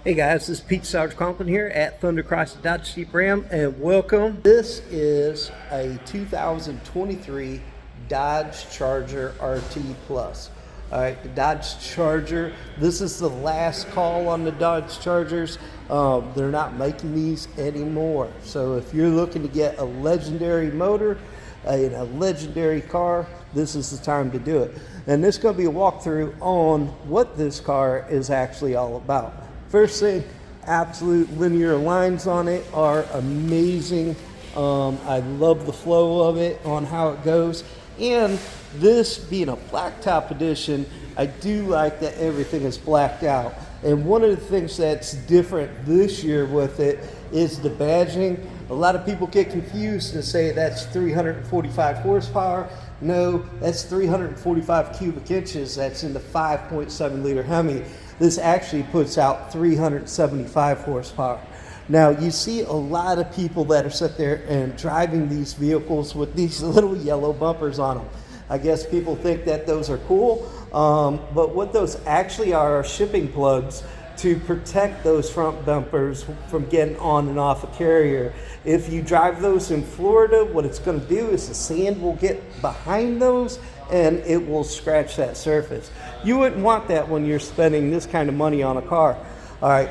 Hey guys, this is Pete Sarge Conklin here at Thunder Chrysler Dodge Jeep Ram, and welcome. This is a 2023 Dodge Charger RT Plus. All right, the Dodge Charger. This is the last call on the Dodge Chargers. They're not making these anymore. So if you're looking to get a legendary motor in a legendary car, this is the time to do it. And this is going to be a walkthrough on what this car is actually all about. First thing, absolute linear lines on it are amazing. I love the flow of it on how it goes. And this being a blacktop edition, I do like that everything is blacked out. And one of the things that's different this year with it is the badging. A lot of people get confused and say that's 345 horsepower. No, that's 345 cubic inches. That's in the 5.7 liter Hemi. This actually puts out 375 horsepower. Now, you see a lot of people that are sitting there and driving these vehicles with these little yellow bumpers on them. I guess people think that those are cool, but what those actually are shipping plugs to protect those front bumpers from getting on and off a carrier. If you drive those in Florida, what it's going to do is the sand will get behind those and it will scratch that surface. You wouldn't want that when you're spending this kind of money on a car. All right,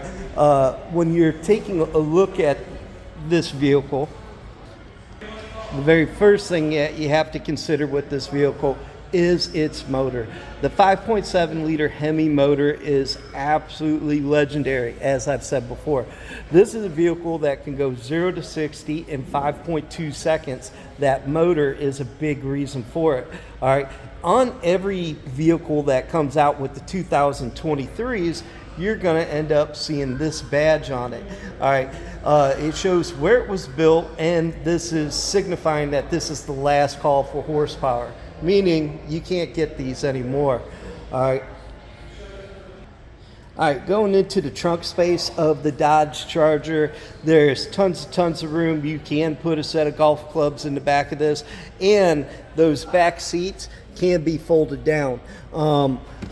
when you're taking a look at this vehicle, the very first thing that you have to consider with this vehicle is its motor. The 5.7 liter Hemi motor is absolutely legendary, as I've said before. This is a vehicle that can go 0 to 60 in 5.2 seconds. That motor is a big reason for it. All right, on every vehicle that comes out with the 2023s, you're going to end up seeing this badge on it. All right, it shows where it was built, and this is signifying that this is the last call for horsepower, meaning you can't get these anymore. All right, going into the trunk space of the Dodge Charger, there's tons of room. You can put a set of golf clubs in the back of this, and those back seats can be folded down.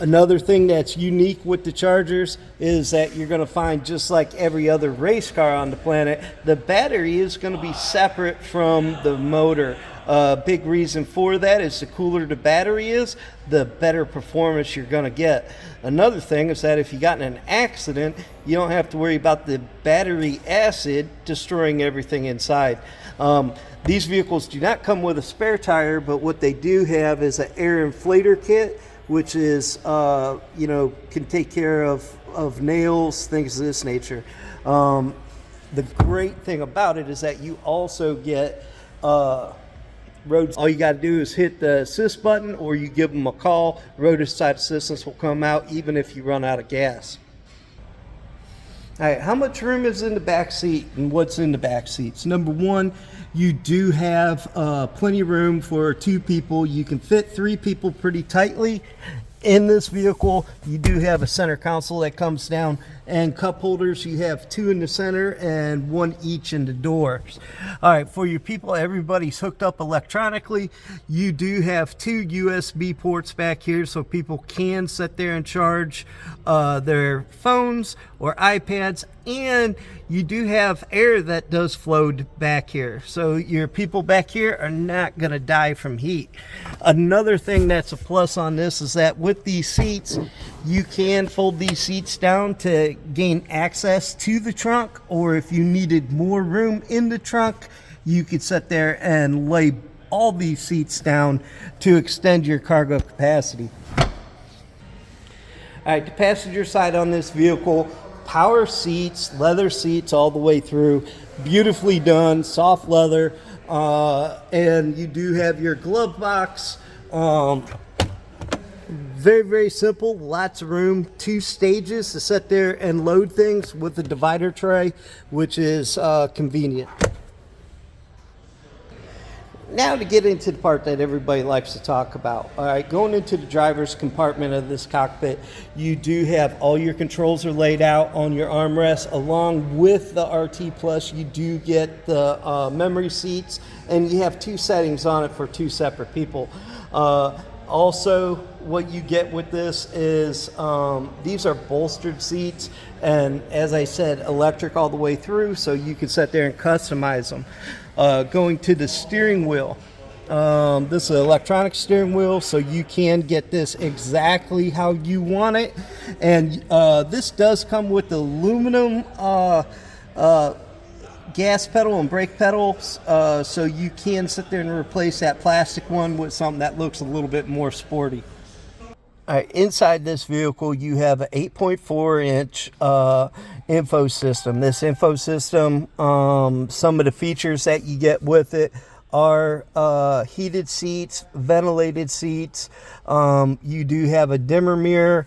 Another thing that's unique with the Chargers is that you're going to find, just like every other race car on the planet, the battery is going to be separate from the motor. Big reason for that is the cooler the battery is, the better performance you're going to get. Another thing is that if you got in an accident, you don't have to worry about the battery acid destroying everything inside. These vehicles do not come with a spare tire, but what they do have is an air inflator kit, which is, can take care of nails, things of this nature. The great thing about it is that you also get roads. All you got to do is hit the assist button, or you give them a call. Roadside assistance will come out even if you run out of gas. All right, how much room is in the back seat and what's in the back seats? Number one, you do have plenty of room for 2 people. You can fit 3 people pretty tightly in this vehicle. You do have a center console that comes down, and cup holders. You have 2 in the center and 1 each in the doors. All right, for your people, everybody's hooked up electronically. You do have 2 USB ports back here, so people can sit there and charge their phones or iPads, and you do have air that does flow back here, so your people back here are not going to die from heat. Another thing that's a plus on this is that with these seats, you can fold these seats down to gain access to the trunk, or if you needed more room in the trunk, you could sit there and lay all these seats down to extend your cargo capacity. All right, the passenger side on this vehicle, power seats, leather seats all the way through, beautifully done, soft leather, and you do have your glove box. Very simple, lots of room, 2 stages to sit there and load things with the divider tray, which is convenient. Now to get into the part that everybody likes to talk about. All right, going into the driver's compartment of this cockpit, you do have all your controls are laid out on your armrest. Along with the RT Plus, you do get the memory seats, and you have 2 settings on it for 2 separate people. Also, what you get with this is these are bolstered seats, and as I said, electric all the way through, so you can sit there and customize them. Going to the steering wheel, this is an electronic steering wheel, so you can get this exactly how you want it. And this does come with aluminum gas pedal and brake pedals, so you can sit there and replace that plastic one with something that looks a little bit more sporty. All right, inside this vehicle you have an 8.4-inch info system. This info system, some of the features that you get with it are heated seats, ventilated seats. You do have a dimmer mirror.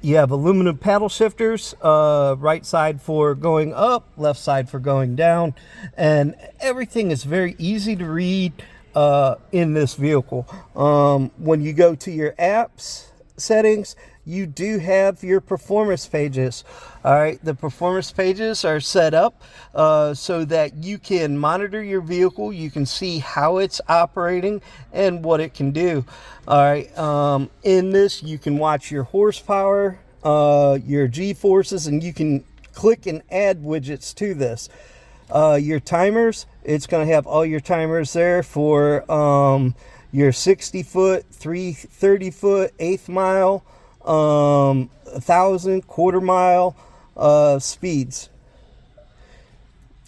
You have aluminum paddle shifters, right side for going up, left side for going down, and everything is very easy to read in this vehicle. When you go to your apps settings, you do have your performance pages. All right, the performance pages are set up so that you can monitor your vehicle, you can see how it's operating and what it can do. All right, in this you can watch your horsepower, your G-forces, and you can click and add widgets to this. Your timers, it's going to have all your timers there for your 60 foot, 330 foot, eighth mile, 1,000, quarter mile speeds.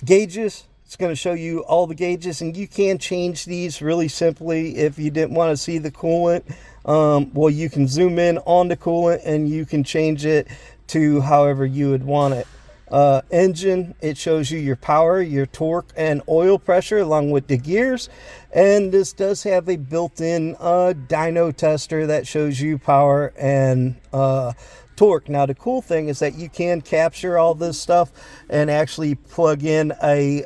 Gauges, it's going to show you all the gauges, and you can change these really simply if you didn't want to see the coolant. Well, you can zoom in on the coolant and you can change it to however you would want it. Engine, it shows you your power, your torque, and oil pressure along with the gears. And this does have a built-in dyno tester that shows you power and torque. Now the cool thing is that you can capture all this stuff and actually plug in a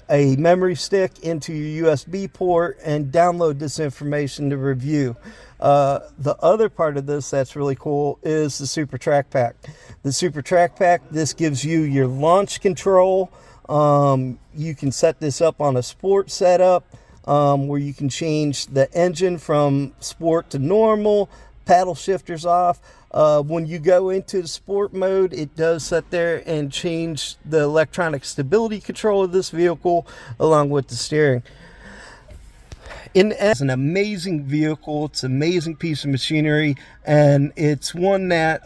memory stick into your USB port and download this information to review. The other part of this that's really cool is the Super Track Pack. The Super Track Pack, this gives you your launch control. You can set this up on a sport setup where you can change the engine from sport to normal, paddle shifters off. When you go into the sport mode, it does sit there and change the electronic stability control of this vehicle along with the steering. It's an amazing vehicle. It's an amazing piece of machinery, and it's one that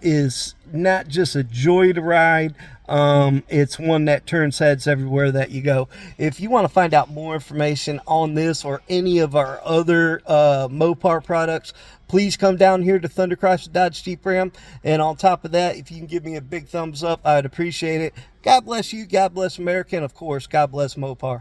is not just a joy to ride. It's one that turns heads everywhere that you go. If you want to find out more information on this or any of our other Mopar products, please come down here to Thunder Chrysler Dodge Jeep Ram. And on top of that, if you can give me a big thumbs up, I'd appreciate it. God bless you, God bless America, and of course, God bless Mopar.